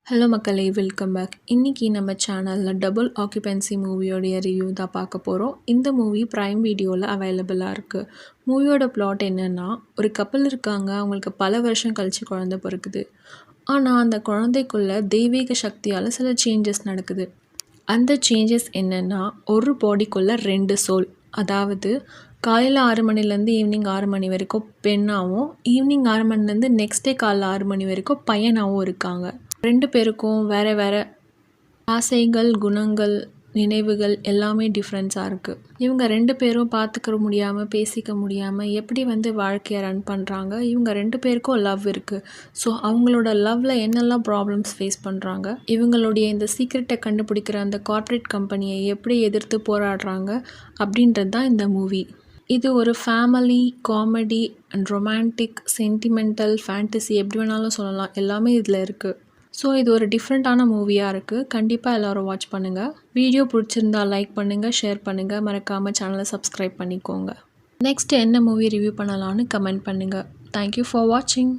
Hello மக்களே, welcome back. இன்றைக்கி நம்ம சேனலில் டபுள் ஆக்குபென்சி மூவியோடைய ரிவ்யூ தான் பார்க்க போகிறோம். இந்த மூவி ப்ரைம் வீடியோவில் அவைலபிளாக இருக்குது. மூவியோட பிளாட் என்னென்னா, ஒரு கப்பல் இருக்காங்க. அவங்களுக்கு பல வருஷம் கழித்து குழந்தை பிறக்குது. ஆனால் அந்த குழந்தைக்குள்ள தெய்வீக சக்தியால் சில சேஞ்சஸ் நடக்குது. அந்த சேஞ்சஸ் என்னென்னா, ஒரு பாடிக்குள்ளே 2 சோல். அதாவது காலையில் 6 மணிலேருந்து ஈவினிங் 6 மணி வரைக்கும் பெண்ணாகவும், ஈவினிங் 6 மணிலேருந்து நெக்ஸ்ட் டே காலைல 6 மணி வரைக்கும் பையனாகவும் இருக்காங்க. 2 பேருக்கும் வேறு வேறு ஆசைகள், குணங்கள், நினைவுகள் எல்லாமே டிஃப்ரென்ஸாக இருக்குது. இவங்க 2 பேரும் பார்த்துக்க முடியாமல், பேசிக்க முடியாமல் எப்படி வாழ்க்கையை ரன் பண்ணுறாங்க. இவங்க 2 பேருக்கும் லவ் இருக்குது. ஸோ அவங்களோட லவ்வில் என்னெல்லாம் ப்ராப்ளம்ஸ் ஃபேஸ் பண்ணுறாங்க, இவங்களுடைய இந்த சீக்ரெட்டை கண்டுபிடிக்கிற அந்த கார்ப்பரேட் கம்பெனியை எப்படி எதிர்த்து போராடுறாங்க அப்படின்றது தான் இந்த மூவி. இது ஒரு family, comedy and romantic, sentimental, fantasy எப்படி வேணாலும் சொல்லலாம். எல்லாமே இதில் இருக்குது. ஸோ இது ஒரு டிஃப்ரெண்ட்டான மூவியாக இருக்குது. கண்டிப்பாக எல்லோரும் வாட்ச் பண்ணுங்கள். வீடியோ பிடிச்சிருந்தா லைக் பண்ணுங்கள், ஷேர் பண்ணுங்கள். மறக்காமல் சேனலை சப்ஸ்கிரைப் பண்ணிக்கோங்க. நெக்ஸ்ட் என்ன மூவி ரிவ்யூ பண்ணலான்னு கமெண்ட் பண்ணுங்கள். தேங்க்யூ ஃபார் வாட்சிங்.